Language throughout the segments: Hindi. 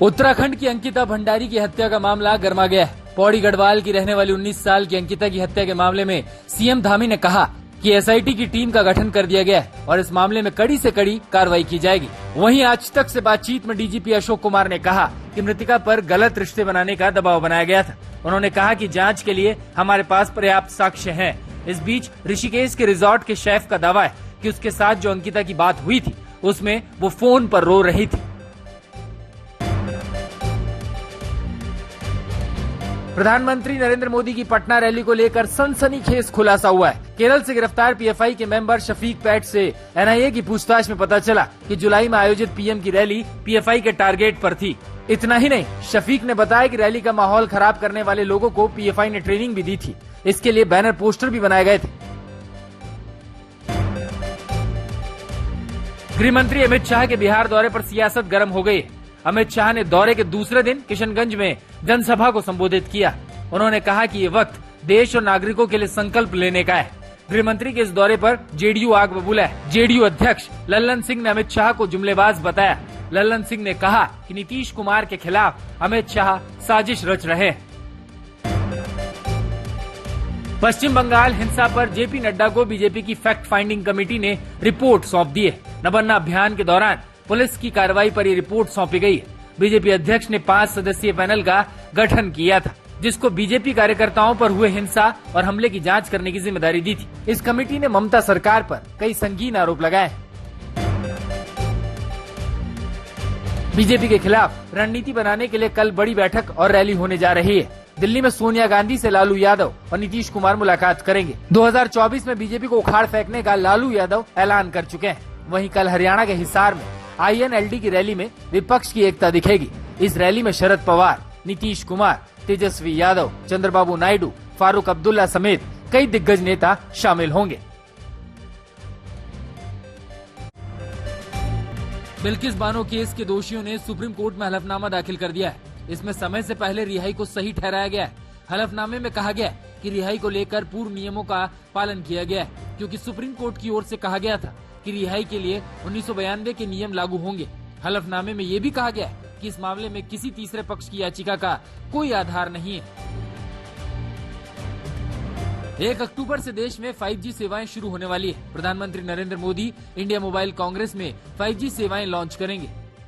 उत्तराखंड की अंकिता भंडारी की हत्या का मामला गर्मा गया है। पौड़ी गढ़वाल की रहने वाली 19 साल की अंकिता की हत्या के मामले में सीएम धामी ने कहा कि एसआईटी की टीम का गठन कर दिया गया है और इस मामले में कड़ी से कड़ी कार्रवाई की जाएगी। वहीं आज तक से बातचीत में डीजीपी अशोक कुमार ने कहा कि मृतका पर गलत रिश्ते बनाने का दबाव बनाया गया था। उन्होंने कहा कि जांच के लिए हमारे पास पर्याप्त साक्ष्य हैं। इस बीच ऋषिकेश के रिजॉर्ट के शेफ का दावा है कि उसके साथ जो अंकिता की बात हुई थी उसमें वो फोन पर रो रही थी। प्रधानमंत्री नरेंद्र मोदी की पटना रैली को लेकर सनसनीखेज खुलासा हुआ है। केरल से गिरफ्तार पीएफआई के मेंबर शफीक पैट से एनआईए की पूछताछ में पता चला कि जुलाई में आयोजित पीएम की रैली पीएफआई के टारगेट पर थी। इतना ही नहीं, शफीक ने बताया कि रैली का माहौल खराब करने वाले लोगों को पीएफआई ने ट्रेनिंग भी दी थी। इसके लिए बैनर पोस्टर भी बनाए गए थे। गृह मंत्री अमित शाह के बिहार दौरे पर सियासत गर्म हो गई। अमित शाह ने दौरे के दूसरे दिन किशनगंज में जनसभा को संबोधित किया। उन्होंने कहा कि ये वक्त देश और नागरिकों के लिए संकल्प लेने का है। गृह मंत्री के इस दौरे पर जेडीयू आग बबूला है। जेडीयू अध्यक्ष लल्लन सिंह ने अमित शाह को जुमलेबाज बताया। लल्लन सिंह ने कहा कि नीतीश कुमार के खिलाफ अमित शाह साजिश रच रहे हैं। पश्चिम बंगाल हिंसा पर जेपी नड्डा को बीजेपी की फैक्ट फाइंडिंग कमेटी ने रिपोर्ट सौंप दी है। नबन्ना अभियान के दौरान पुलिस की कार्रवाई पर ये रिपोर्ट सौंपी गई है। बीजेपी अध्यक्ष ने 5 सदस्यीय पैनल का गठन किया था, जिसको बीजेपी कार्यकर्ताओं पर हुए हिंसा और हमले की जांच करने की जिम्मेदारी दी थी। इस कमेटी ने ममता सरकार पर कई संगीन आरोप लगाए। बीजेपी के खिलाफ रणनीति बनाने के लिए कल बड़ी बैठक और रैली होने जा रही है। दिल्ली में सोनिया गांधी से लालू यादव और नीतीश कुमार मुलाकात करेंगे। 2024 में बीजेपी को उखाड़ फेंकने का लालू यादव ऐलान कर चुके हैं। वहीं कल हरियाणा के हिसार में आईएनएलडी की रैली में विपक्ष की एकता दिखेगी। इस रैली में शरद पवार, नीतीश कुमार, तेजस्वी यादव, चंद्रबाबू नायडू, फारूक अब्दुल्ला समेत कई दिग्गज नेता शामिल होंगे। बिल्किस बानो केस के दोषियों ने सुप्रीम कोर्ट में हलफनामा दाखिल कर दिया है। इसमें समय से पहले रिहाई को सही ठहराया गया है। हलफनामे में कहा गया है कि रिहाई को लेकर पूर्व नियमों का पालन किया गया है, क्योंकि सुप्रीम कोर्ट की ओर से कहा गया था कि रिहाई के लिए 1992 के नियम लागू होंगे। हलफनामे में ये भी कहा गया है कि इस मामले में किसी तीसरे पक्ष की याचिका का कोई आधार नहीं है। 1 अक्टूबर से देश में 5G सेवाएं शुरू होने वाली है। प्रधानमंत्री नरेंद्र मोदी इंडिया मोबाइल कांग्रेस में 5G सेवाएं लॉन्च करेंगे।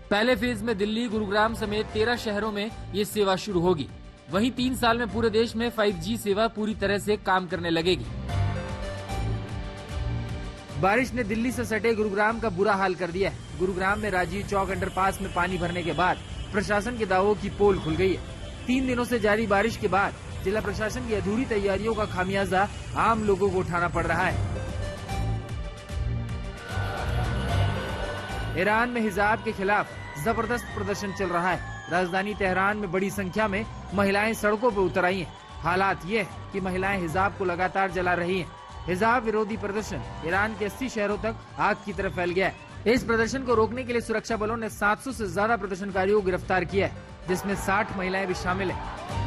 पहले फेज में दिल्ली, गुरुग्राम समेत 13 शहरों में ये सेवा शुरू होगी। वहीं 3 साल में पूरे देश में 5G सेवा पूरी तरह से काम करने लगेगी। बारिश ने दिल्ली से सटे गुरुग्राम का बुरा हाल कर दिया है। गुरुग्राम में राजीव चौक अंडरपास में पानी भरने के बाद प्रशासन के दावों की पोल खुल गई है। 3 दिनों से जारी बारिश के बाद जिला प्रशासन की अधूरी तैयारियों का खामियाजा आम लोगों को उठाना पड़ रहा है। ईरान में हिजाब के खिलाफ जबरदस्त प्रदर्शन चल रहा है। राजधानी तेहरान में बड़ी संख्या में महिलाएं सड़कों पर उतर आई हैं। हालात ये है कि महिलाएं हिजाब को लगातार जला रही हैं। हिजाब विरोधी प्रदर्शन ईरान के 80 शहरों तक आग की तरफ फैल गया है। इस प्रदर्शन को रोकने के लिए सुरक्षा बलों ने 700 से ज्यादा प्रदर्शनकारियों को गिरफ्तार किया है, जिसमें 60 महिलाएं भी शामिल हैं।